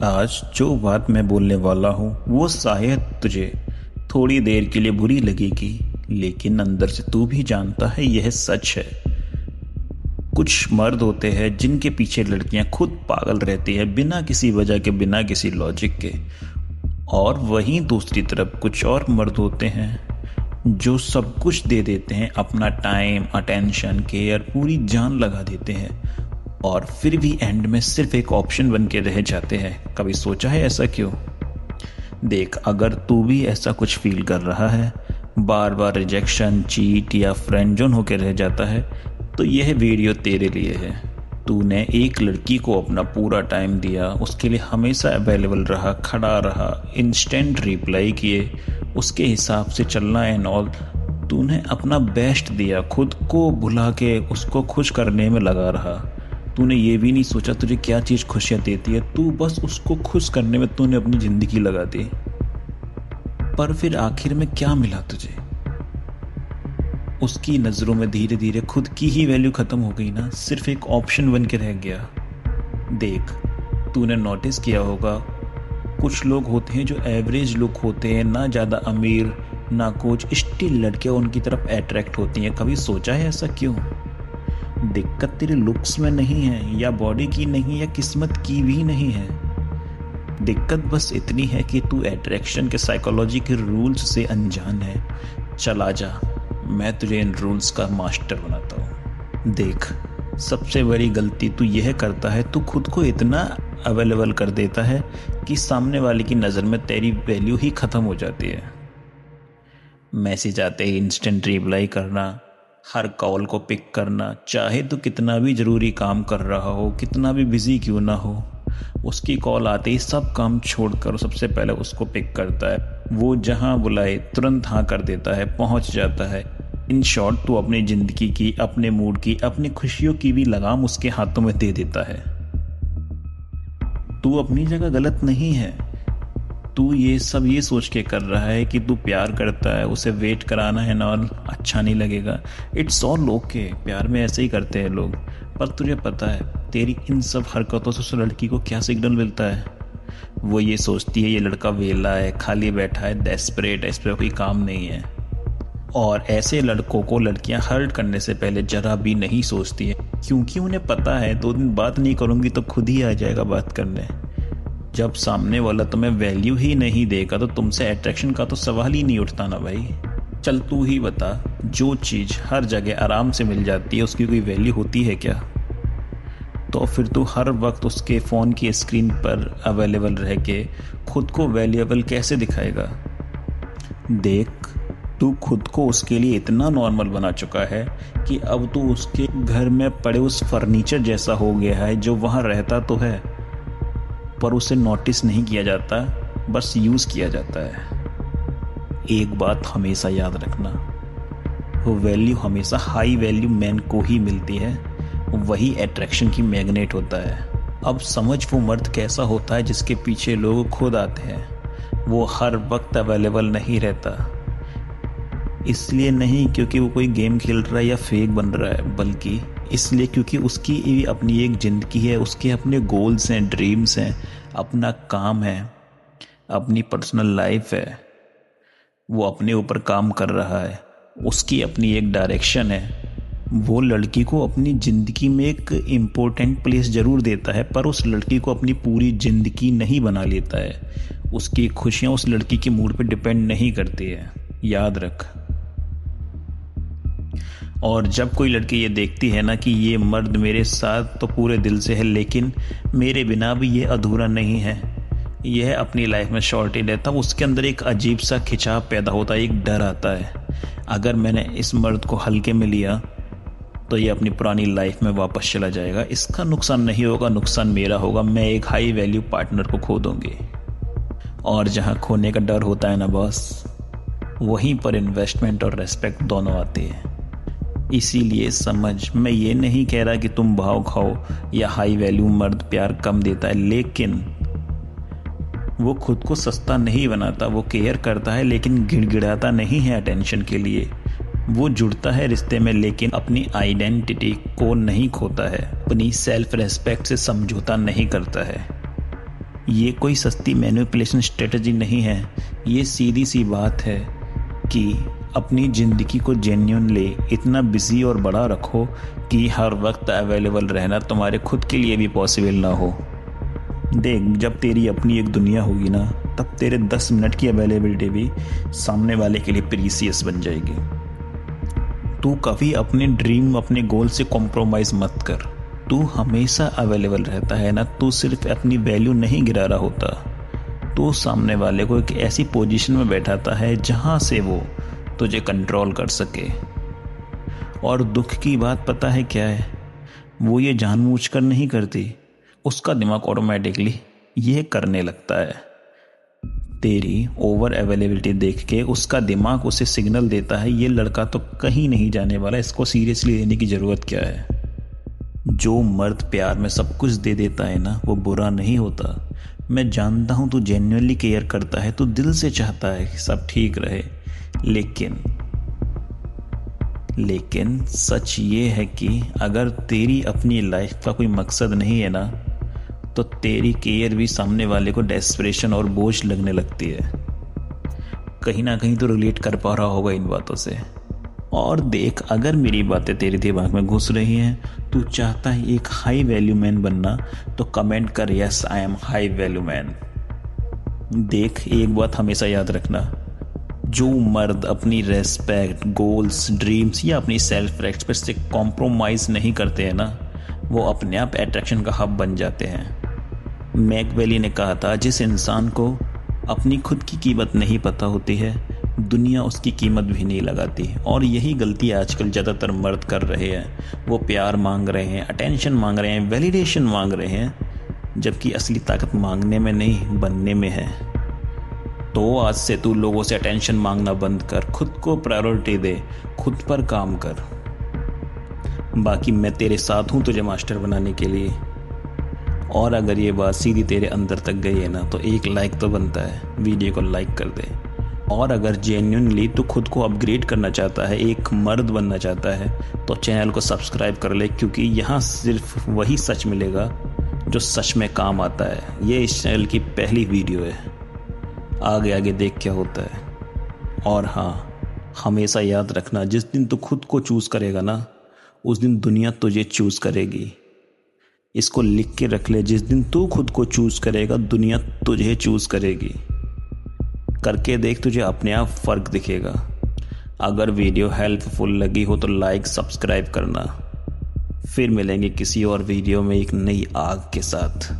आज जो बात मैं बोलने वाला हूँ वो शायद तुझे थोड़ी देर के लिए बुरी लगेगी, लेकिन अंदर से तू भी जानता है यह सच है। कुछ मर्द होते हैं जिनके पीछे लड़कियां खुद पागल रहती है, बिना किसी वजह के, बिना किसी लॉजिक के। और वहीं दूसरी तरफ कुछ और मर्द होते हैं जो सब कुछ दे देते हैं, अपना टाइम, अटेंशन, केयर, पूरी जान लगा देते हैं, और फिर भी एंड में सिर्फ एक ऑप्शन बन के रह जाते हैं। कभी सोचा है ऐसा क्यों? देख, अगर तू भी ऐसा कुछ फील कर रहा है, बार बार रिजेक्शन, चीट या फ्रेंड जोन होके रह जाता है, तो यह वीडियो तेरे लिए है। तूने एक लड़की को अपना पूरा टाइम दिया, उसके लिए हमेशा अवेलेबल रहा, खड़ा रहा, इंस्टेंट रिप्लाई किए, उसके हिसाब से चलना एंड ऑल। तूने अपना बेस्ट दिया, खुद को भुला के उसको खुश करने में लगा रहा। तूने ये भी नहीं सोचा तुझे क्या चीज़ खुशियाँ देती है, तू बस उसको खुश करने में तूने अपनी ज़िंदगी लगा दी। पर फिर आखिर में क्या मिला तुझे? उसकी नज़रों में धीरे धीरे खुद की ही वैल्यू ख़त्म हो गई ना, सिर्फ एक ऑप्शन बन के रह गया। देख, तूने नोटिस किया होगा, कुछ लोग होते हैं जो एवरेज लुक होते हैं, ना ज़्यादा अमीर ना कुछ, स्टिल लड़कियाँ उनकी तरफ अट्रैक्ट होती हैं। कभी सोचा है ऐसा क्यों? दिक्कत तेरे लुक्स में नहीं है, या बॉडी की नहीं, या किस्मत की भी नहीं है। दिक्कत बस इतनी है कि तू अट्रैक्शन के साइकोलॉजी के रूल्स से अनजान है। चला जा, मैं तुझे इन रूल्स का मास्टर बनाता हूँ। देख, सबसे बड़ी गलती तू यह करता है, तू खुद को इतना अवेलेबल कर देता है कि सामने वाले की नज़र में तेरी वैल्यू ही ख़त्म हो जाती है। मैसेज आते ही इंस्टेंट रिप्लाई करना, हर कॉल को पिक करना, चाहे तो कितना भी ज़रूरी काम कर रहा हो, कितना भी बिजी क्यों ना हो, उसकी कॉल आते ही सब काम छोड़कर सबसे पहले उसको पिक करता है। वो जहां बुलाए तुरंत हाँ कर देता है, पहुंच जाता है। इन शॉर्ट, तू अपनी ज़िंदगी की, अपने मूड की, अपनी खुशियों की भी लगाम उसके हाथों में दे देता है। तू अपनी जगह गलत नहीं है। तू ये सब ये सोच के कर रहा है कि तू प्यार करता है, उसे वेट कराना है ना, और अच्छा नहीं लगेगा। इट्स ऑल ओके, प्यार में ऐसे ही करते हैं लोग। पर तुझे पता है तेरी इन सब हरकतों से उस लड़की को क्या सिग्नल मिलता है? वो ये सोचती है ये लड़का वेला है, खाली बैठा है, डेस्परेट है, इस पर कोई काम नहीं है। और ऐसे लड़कों को लड़कियां हर्ट करने से पहले जरा भी नहीं सोचती है, क्योंकि उन्हें पता है 2 दिन बात नहीं करूंगी तो खुद ही आ जाएगा बात करने। जब सामने वाला तुम्हें वैल्यू ही नहीं देगा तो तुमसे अट्रैक्शन का तो सवाल ही नहीं उठता ना भाई। चल तू ही बता, जो चीज़ हर जगह आराम से मिल जाती है उसकी कोई वैल्यू होती है क्या? तो फिर तू हर वक्त उसके फ़ोन की स्क्रीन पर अवेलेबल रह के खुद को वैल्यूएबल कैसे दिखाएगा? देख, तू खुद को उसके लिए इतना नॉर्मल बना चुका है कि अब तू उसके घर में पड़े उस फर्नीचर जैसा हो गया है, जो वहाँ रहता तो है पर उसे नोटिस नहीं किया जाता, बस यूज़ किया जाता है। एक बात हमेशा याद रखना, वो वैल्यू हमेशा हाई वैल्यू मैन को ही मिलती है, वही अट्रैक्शन की मैग्नेट होता है। अब समझ वो मर्द कैसा होता है जिसके पीछे लोग खुद आते हैं। वो हर वक्त अवेलेबल नहीं रहता, इसलिए नहीं क्योंकि वो कोई गेम खेल रहा है या फेक बन रहा है, बल्कि इसलिए क्योंकि उसकी भी अपनी एक ज़िंदगी है, उसके अपने गोल्स हैं, ड्रीम्स हैं, अपना काम है, अपनी पर्सनल लाइफ है। वो अपने ऊपर काम कर रहा है, उसकी अपनी एक डायरेक्शन है। वो लड़की को अपनी ज़िंदगी में एक इम्पोर्टेंट प्लेस ज़रूर देता है, पर उस लड़की को अपनी पूरी ज़िंदगी नहीं बना लेता है। उसकी खुशियाँ उस लड़की के मूड पर डिपेंड नहीं करती है, याद रख। और जब कोई लड़की ये देखती है ना कि ये मर्द मेरे साथ तो पूरे दिल से है, लेकिन मेरे बिना भी ये अधूरा नहीं है, यह अपनी लाइफ में शॉर्टेड है, तब उसके अंदर एक अजीब सा खिंचाव पैदा होता है, एक डर आता है। अगर मैंने इस मर्द को हल्के में लिया तो ये अपनी पुरानी लाइफ में वापस चला जाएगा। इसका नुकसान नहीं होगा, नुकसान मेरा होगा। मैं एक हाई वैल्यू पार्टनर को खो दूंगी। और जहाँ खोने का डर होता है ना बॉस, वहीं पर इन्वेस्टमेंट और रेस्पेक्ट दोनों आती है। इसीलिए समझ, मैं ये नहीं कह रहा कि तुम भाव खाओ या हाई वैल्यू मर्द प्यार कम देता है, लेकिन वो खुद को सस्ता नहीं बनाता। वो केयर करता है लेकिन गिड़गिड़ाता नहीं है अटेंशन के लिए। वो जुड़ता है रिश्ते में लेकिन अपनी आइडेंटिटी को नहीं खोता है, अपनी सेल्फ रेस्पेक्ट से समझौता नहीं करता है। ये कोई सस्ती मैनिपुलेशन स्ट्रेटजी नहीं है, ये सीधी सी बात है कि अपनी ज़िंदगी को जेन्युइनली इतना बिजी और बड़ा रखो कि हर वक्त अवेलेबल रहना तुम्हारे खुद के लिए भी पॉसिबल ना हो। देख, जब तेरी अपनी एक दुनिया होगी ना, तब तेरे 10 मिनट की अवेलेबिलिटी भी सामने वाले के लिए प्रीसियस बन जाएगी। तू कभी अपने ड्रीम, अपने गोल से कॉम्प्रोमाइज़ मत कर। तू हमेशा अवेलेबल रहता है ना, तू सिर्फ अपनी वैल्यू नहीं गिरा रहा होता, तू सामने वाले को एक ऐसी पोजीशन में बैठाता है जहां से वो तुझे कंट्रोल कर सके। और दुख की बात पता है क्या है? वो ये जानबूझकर नहीं करती, उसका दिमाग ऑटोमेटिकली ये करने लगता है। तेरी ओवर अवेलेबिलिटी देख के उसका दिमाग उसे सिग्नल देता है, ये लड़का तो कहीं नहीं जाने वाला, इसको सीरियसली लेने की ज़रूरत क्या है। जो मर्द प्यार में सब कुछ दे देता है ना, वो बुरा नहीं होता। मैं जानता हूँ तू जेन्युइनली केयर करता है, तू दिल से चाहता है कि सब ठीक रहे, लेकिन सच ये है कि अगर तेरी अपनी लाइफ का कोई मकसद नहीं है ना, तो तेरी केयर भी सामने वाले को डेस्परेशन और बोझ लगने लगती है। कहीं ना कहीं तो रिलेट कर पा रहा होगा इन बातों से। और देख, अगर मेरी बातें तेरे दिमाग में घुस रही हैं, तू चाहता है एक हाई वैल्यू मैन बनना, तो कमेंट कर yes I am high value man. देख, एक बात हमेशा याद रखना, जो मर्द अपनी रेस्पेक्ट, गोल्स, ड्रीम्स या अपनी सेल्फ रेस्पेक्ट से कॉम्प्रोमाइज़ नहीं करते हैं ना, वो अपने आप अट्रैक्शन का हब बन जाते हैं। मैकवेली ने कहा था, जिस इंसान को अपनी खुद की कीमत नहीं पता होती है, दुनिया उसकी कीमत भी नहीं लगाती। और यही गलती आजकल ज़्यादातर मर्द कर रहे हैं। वो प्यार मांग रहे हैं, अटेंशन मांग रहे हैं, वैलिडेशन मांग रहे हैं, जबकि असली ताकत मांगने में नहीं, बनने में है। तो आज से तू लोगों से अटेंशन मांगना बंद कर, खुद को प्रायोरिटी दे, खुद पर काम कर। बाकी मैं तेरे साथ हूँ तुझे मास्टर बनाने के लिए। और अगर ये बात सीधी तेरे अंदर तक गई है ना, तो एक लाइक तो बनता है, वीडियो को लाइक कर दे। और अगर जेन्युइनली तू खुद को अपग्रेड करना चाहता है, एक मर्द बनना चाहता है, तो चैनल को सब्सक्राइब कर ले, क्योंकि यहाँ सिर्फ वही सच मिलेगा जो सच में काम आता है। ये इस चैनल की पहली वीडियो है, आगे आगे देख क्या होता है। और हाँ, हमेशा याद रखना, जिस दिन तू खुद को चूज़ करेगा ना, उस दिन दुनिया तुझे चूज़ करेगी। इसको लिख के रख ले, जिस दिन तू खुद को चूज़ करेगा, दुनिया तुझे चूज़ करेगी। करके देख, तुझे अपने आप फ़र्क दिखेगा। अगर वीडियो हेल्पफुल लगी हो तो लाइक, सब्सक्राइब करना। फिर मिलेंगे किसी और वीडियो में एक नई आग के साथ।